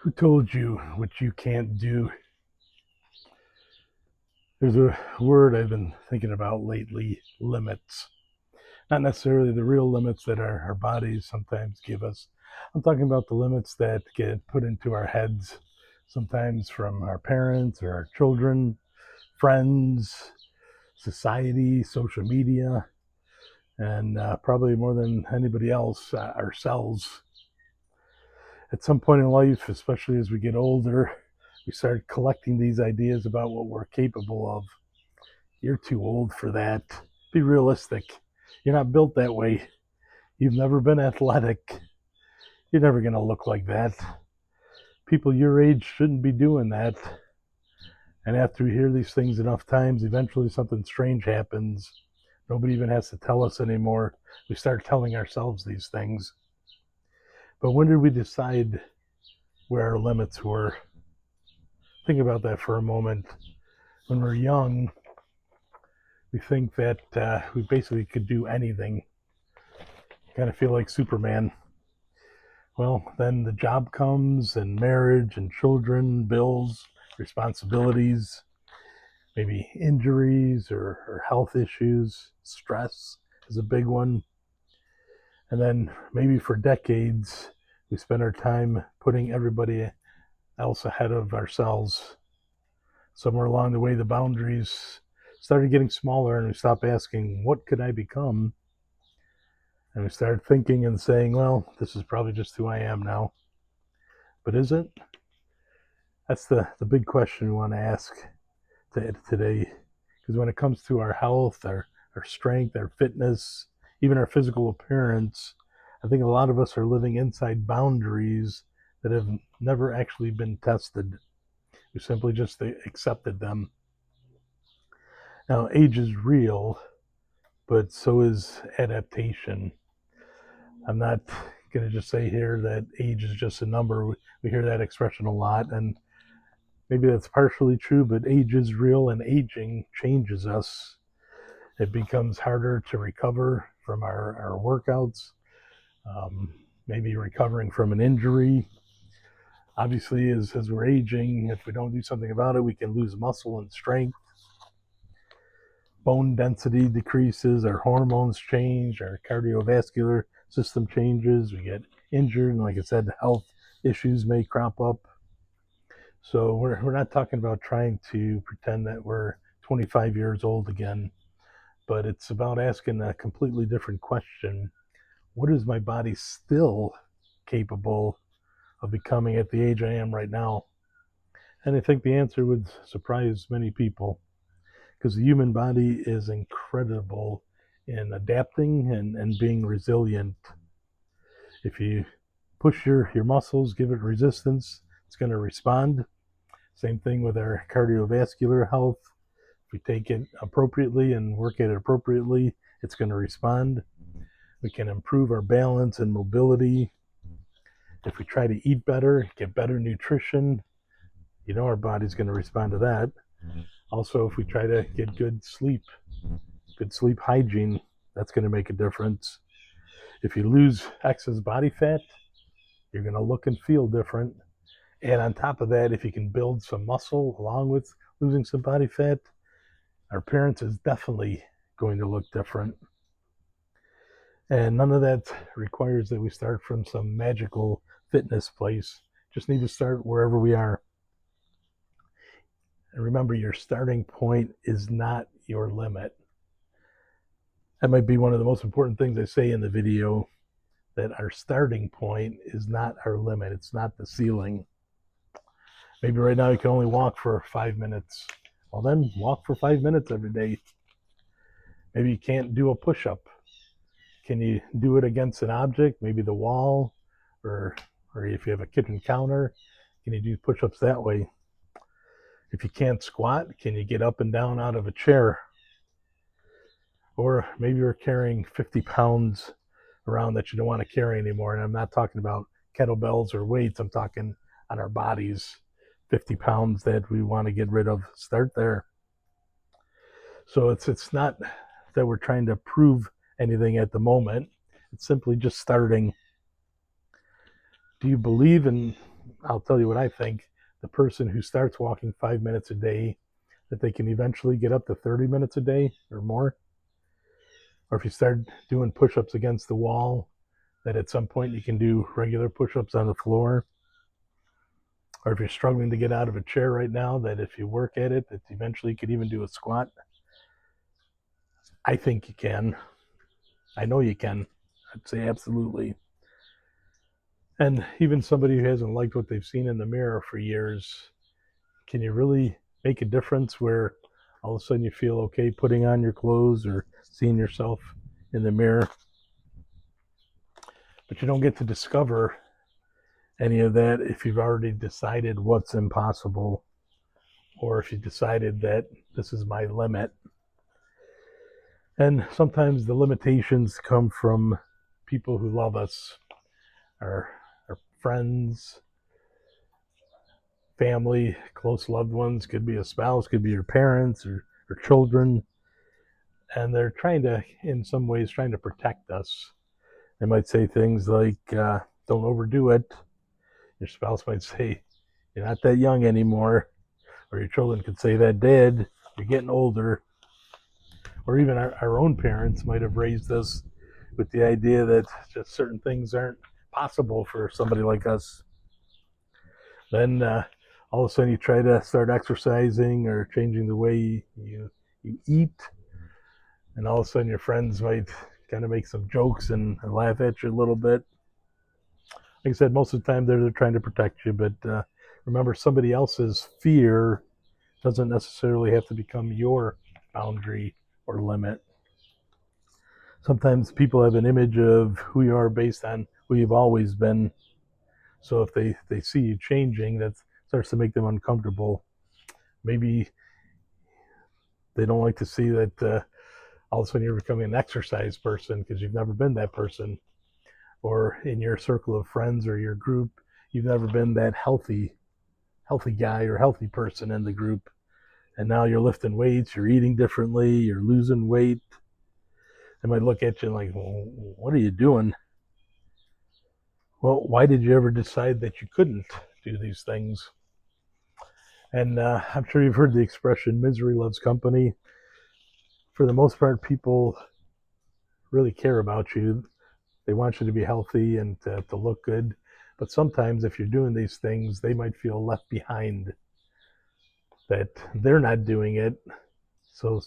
Who told you what you can't do? There's a word I've been thinking about lately: limits. Not necessarily the real limits that our bodies sometimes give us. I'm talking about the limits that get put into our heads, sometimes from our parents or our children, friends, society, social media, and probably more than anybody else, ourselves. At some point in life, especially as we get older, we start collecting these ideas about what we're capable of. You're too old for that. Be realistic. You're not built that way. You've never been athletic. You're never going to look like that. People your age shouldn't be doing that. And after we hear these things enough times, eventually something strange happens. Nobody even has to tell us anymore. We start telling ourselves these things. But when did we decide where our limits were? Think about that for a moment. When we're young, we think that we basically could do anything. Kind of feel like Superman. Well, then the job comes, and marriage and children, bills, responsibilities, maybe injuries or health issues. Stress is a big one. And then maybe for decades, we spend our time putting everybody else ahead of ourselves. Somewhere along the way, the boundaries started getting smaller, and we stopped asking, what could I become? And we started thinking and saying, well, this is probably just who I am now. But is it? That's the big question we want to ask today. Because when it comes to our health, our strength, our fitness, even our physical appearance, I think a lot of us are living inside boundaries that have never actually been tested. We simply just accepted them. Now, age is real, but so is adaptation. I'm not going to just say here that age is just a number. We hear that expression a lot, and maybe that's partially true, but age is real, and aging changes us. It becomes harder to recover from our workouts, maybe recovering from an injury. Obviously, as we're aging, if we don't do something about it, we can lose muscle and strength. Bone density decreases, our hormones change, our cardiovascular system changes, we get injured, and like I said, health issues may crop up. So we're not talking about trying to pretend that we're 25 years old again, but it's about asking a completely different question. What is my body still capable of becoming at the age I am right now? And I think the answer would surprise many people, because the human body is incredible in adapting and being resilient. If you push your muscles, give it resistance, it's going to respond. Same thing with our cardiovascular health. If we take it appropriately and work at it appropriately, it's going to respond. We can improve our balance and mobility. If we try to eat better, get better nutrition, our body's going to respond to that. Also, if we try to get good sleep hygiene, that's going to make a difference. If you lose excess body fat, you're going to look and feel different. And on top of that, if you can build some muscle along with losing some body fat, our appearance is definitely going to look different. And none of that requires that we start from some magical fitness place. Just need to start wherever we are. And remember, your starting point is not your limit. That might be one of the most important things I say in the video, that our starting point is not our limit. It's not the ceiling. Maybe right now you can only walk for 5 minutes. Well, then walk for 5 minutes every day. Maybe you can't do a push-up. Can you do it against an object, maybe the wall, or if you have a kitchen counter, can you do push-ups that way? If you can't squat, can you get up and down out of a chair? Or maybe you're carrying 50 pounds around that you don't want to carry anymore. And I'm not talking about kettlebells or weights. I'm talking on our bodies, 50 pounds that we want to get rid of. Start there. So it's not that we're trying to prove anything at the moment. It's simply just starting. Do you believe in I'll tell you what I think. The person who starts walking 5 minutes a day, that they can eventually get up to 30 minutes a day or more. Or if you start doing push ups against the wall, that at some point you can do regular push ups on the floor. Or if you're struggling to get out of a chair right now, that if you work at it, that eventually you could even do a squat. I think you can. I know you can. I'd say absolutely. And even somebody who hasn't liked what they've seen in the mirror for years, can you really make a difference where all of a sudden you feel okay putting on your clothes or seeing yourself in the mirror? But you don't get to discover any of that if you've already decided what's impossible, or if you decided that this is my limit. And sometimes the limitations come from people who love us, our friends, family, close loved ones, could be a spouse, could be your parents or children. And they're trying to, in some ways, trying to protect us. They might say things like, don't overdo it. Your spouse might say, you're not that young anymore. Or your children could say that, Dad, you're getting older. Or even our own parents might have raised us with the idea that just certain things aren't possible for somebody like us. Then all of a sudden you try to start exercising or changing the way you eat, and all of a sudden your friends might kind of make some jokes and laugh at you a little bit. Like I said, most of the time they're trying to protect you, but remember, somebody else's fear doesn't necessarily have to become your boundary or limit. Sometimes people have an image of who you are based on who you've always been. So if they see you changing, that starts to make them uncomfortable. Maybe they don't like to see that all of a sudden you're becoming an exercise person because you've never been that person. Or in your circle of friends or your group, you've never been that healthy guy or healthy person in the group. And now you're lifting weights, you're eating differently, you're losing weight. They might look at you like, well, what are you doing? Well, why did you ever decide that you couldn't do these things? And I'm sure you've heard the expression, misery loves company. For the most part, people really care about you. They want you to be healthy and to look good. But sometimes if you're doing these things, they might feel left behind, that they're not doing it. So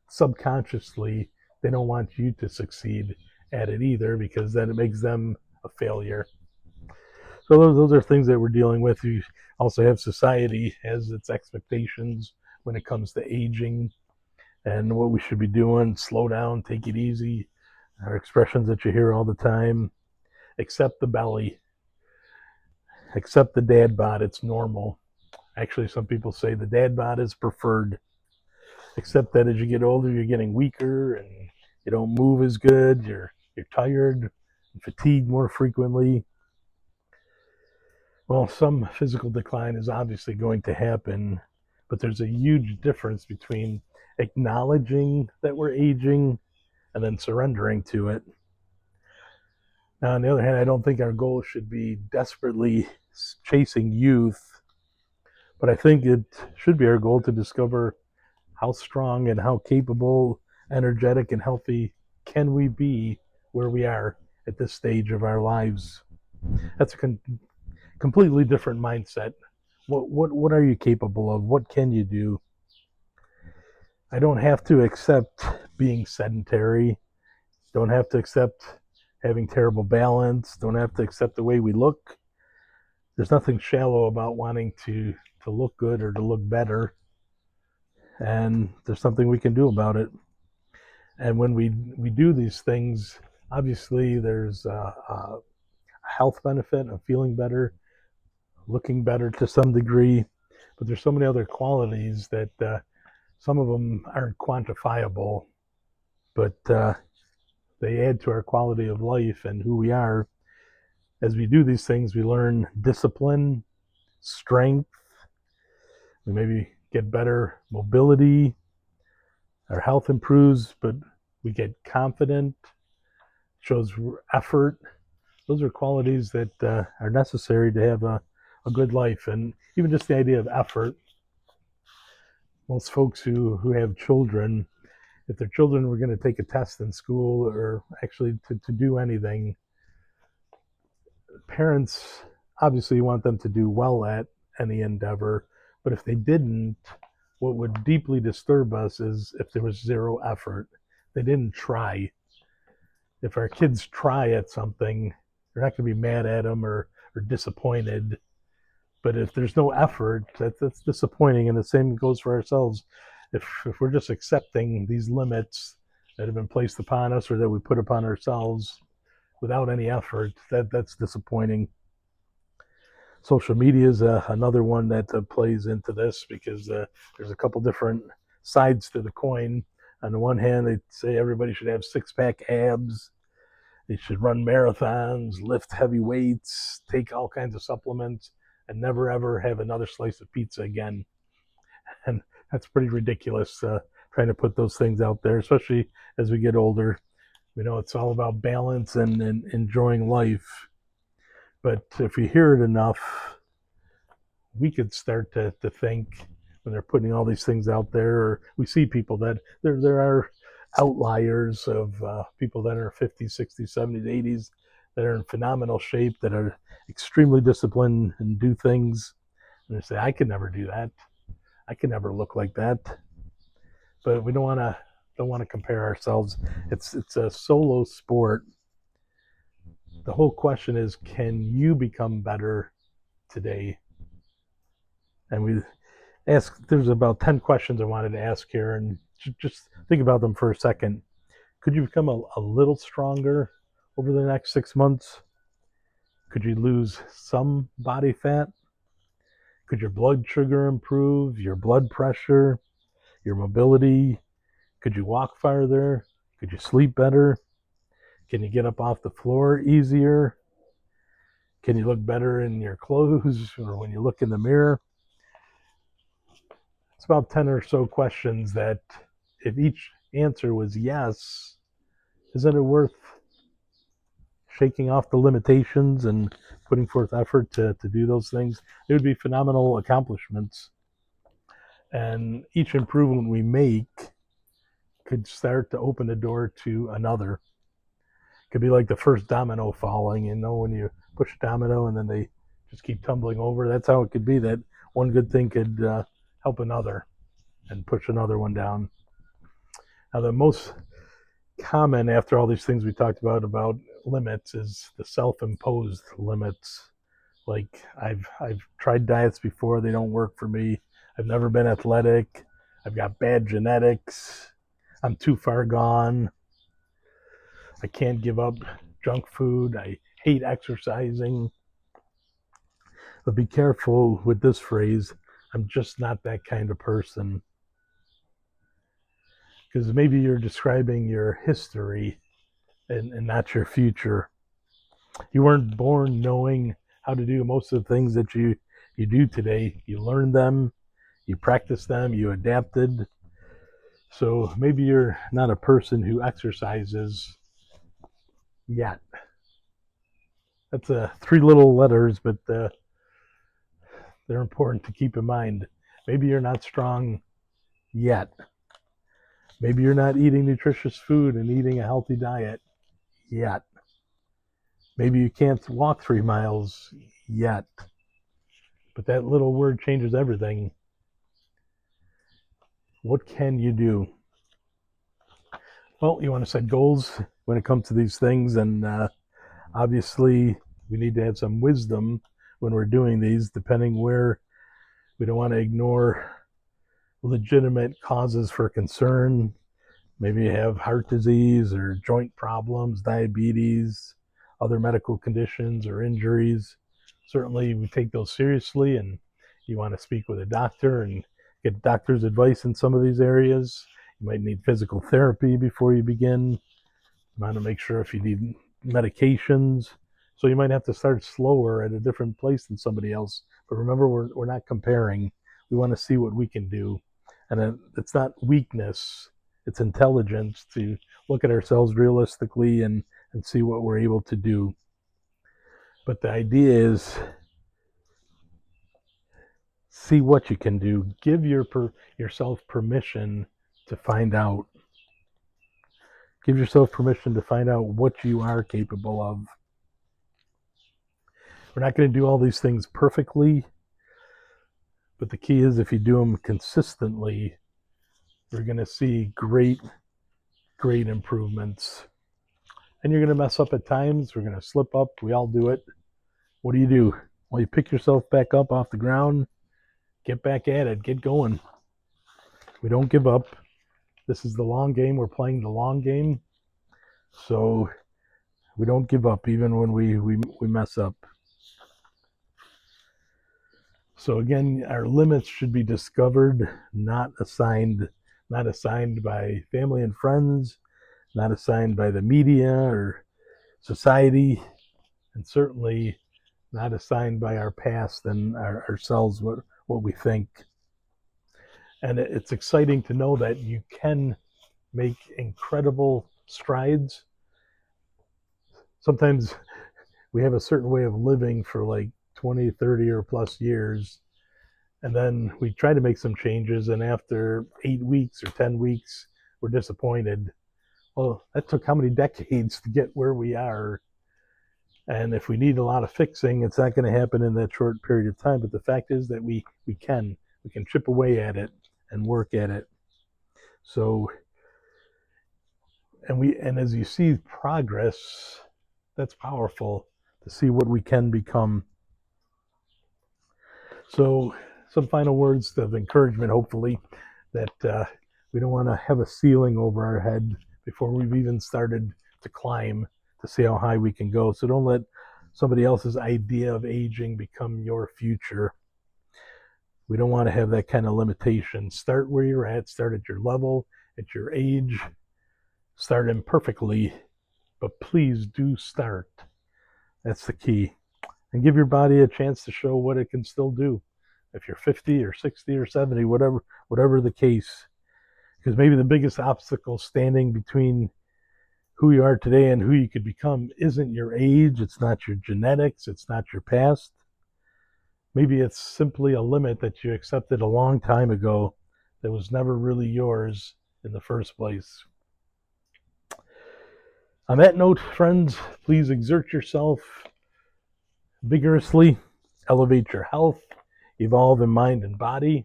subconsciously, they don't want you to succeed at it either, because then it makes them a failure. So those are things that we're dealing with. You also have society has its expectations when it comes to aging and what we should be doing. Slow down, take it easy. Our expressions that you hear all the time. Accept the belly. Accept the dad bod. It's normal. Actually, some people say the dad bod is preferred. Except that as you get older, you're getting weaker and you don't move as good. You're tired and fatigued more frequently. Well, some physical decline is obviously going to happen, but there's a huge difference between acknowledging that we're aging and then surrendering to it. Now, on the other hand, I don't think our goal should be desperately chasing youth, but I think it should be our goal to discover how strong and how capable, energetic, and healthy can we be where we are at this stage of our lives. That's a completely different mindset. What are you capable of? What can you do? I don't have to accept being sedentary. Don't have to accept having terrible balance. Don't have to accept the way we look. There's nothing shallow about wanting to look good or to look better. And there's something we can do about it. And when we do these things, obviously there's a health benefit of feeling better, looking better to some degree, but there's so many other qualities that some of them aren't quantifiable, but they add to our quality of life and who we are. As we do these things, we learn discipline, strength, we maybe get better mobility, our health improves, but we get confident, shows effort. Those are qualities that are necessary to have a a good life. And even just the idea of effort, most folks who have children, if their children were going to take a test in school or actually to do anything, parents obviously want them to do well at any endeavor. But if they didn't, what would deeply disturb us is if there was zero effort. They didn't try. If our kids try at something, they're not going to be mad at them or disappointed. But if there's no effort, that's disappointing. And the same goes for ourselves. If we're just accepting these limits that have been placed upon us or that we put upon ourselves without any effort, that's disappointing. Social media is another one that plays into this because there's a couple different sides to the coin. On the one hand, they say everybody should have six-pack abs. They should run marathons, lift heavy weights, take all kinds of supplements, and never ever have another slice of pizza again. And that's pretty ridiculous, trying to put those things out there, especially as we get older. We know it's all about balance and enjoying life. But if we hear it enough, we could start to think when they're putting all these things out there, or we see people that there are outliers of people that are 50s, 60s, 70s, 80s that are in phenomenal shape, that are extremely disciplined and do things. And they say, I could never do that. I could never look like that. But we don't want to compare ourselves. It's a solo sport. The whole question is, can you become better today? And we there's about 10 questions I wanted to ask here, and just think about them for a second. Could you become a little stronger over the next 6 months? Could you lose some body fat? Could your blood sugar improve, your blood pressure, your mobility? Could you walk farther? Could you sleep better? Can you get up off the floor easier? Can you look better in your clothes or when you look in the mirror? It's about 10 or so questions that if each answer was yes, isn't it worth shaking off the limitations and putting forth effort to do those things? It would be phenomenal accomplishments. And each improvement we make could start to open the door to another. It could be like the first domino falling, when you push a domino and then they just keep tumbling over. That's how it could be, that one good thing could help another and push another one down. Now, the most common after all these things we talked about limits is the self-imposed limits. Like I've tried diets before, they don't work for me. I've never been athletic. I've got bad genetics. I'm too far gone. I can't give up junk food. I hate exercising. But be careful with this phrase, I'm just not that kind of person. Because maybe you're describing your history and not your future. You weren't born knowing how to do most of the things that you do today. You learned them, you practiced them, you adapted. So maybe you're not a person who exercises yet. That's three little letters, but they're important to keep in mind. Maybe you're not strong yet. Maybe you're not eating nutritious food and eating a healthy diet yet. Maybe you can't walk 3 miles yet. But that little word changes everything. What can you do? Well, you want to set goals when it comes to these things, and obviously we need to have some wisdom when we're doing these, depending where. We don't want to ignore legitimate causes for concern. Maybe you have heart disease or joint problems, diabetes, other medical conditions or injuries. Certainly we take those seriously, and you want to speak with a doctor and get doctor's advice in some of these areas. You might need physical therapy before you begin. You want to make sure if you need medications. So you might have to start slower at a different place than somebody else. But remember, we're not comparing. We want to see what we can do. And it's not weakness, it's intelligence to look at ourselves realistically and see what we're able to do. But the idea is See what you can do. Give yourself permission to find out. Give yourself permission to find out what you are capable of. We're not going to do all these things perfectly, but the key is if you do them consistently, we're going to see great improvements. And you're going to mess up at times. We're going to slip up. We all do it. What do? Well, you pick yourself back up off the ground, get back at it, get going. We don't give up. This is the long game. We're playing the long game. So we don't give up even when we mess up. So again, our limits should be discovered, not assigned by family and friends, not assigned by the media or society, and certainly not assigned by our past and ourselves, what we think. And it's exciting to know that you can make incredible strides. Sometimes we have a certain way of living for like 20, 30 or plus years, and then we try to make some changes, and after 8 weeks or 10 weeks, we're disappointed. Well, that took how many decades to get where we are? And if we need a lot of fixing, it's not going to happen in that short period of time. But the fact is that we can chip away at it and work at it. So, and as you see progress, that's powerful to see what we can become. So, some final words of encouragement, hopefully, that we don't want to have a ceiling over our head before we've even started to climb to see how high we can go. So don't let somebody else's idea of aging become your future. We don't want to have that kind of limitation. Start where you're at, start at your level, at your age. Start imperfectly, but please do start. That's the key. And give your body a chance to show what it can still do. If you're 50 or 60 or 70, whatever the case. Because maybe the biggest obstacle standing between who you are today and who you could become isn't your age, it's not your genetics, it's not your past. Maybe it's simply a limit that you accepted a long time ago that was never really yours in the first place. On that note, friends, please exert yourself vigorously, elevate your health, evolve in mind and body,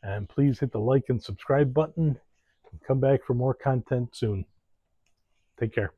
and please hit the like and subscribe button and come back for more content soon. Take care.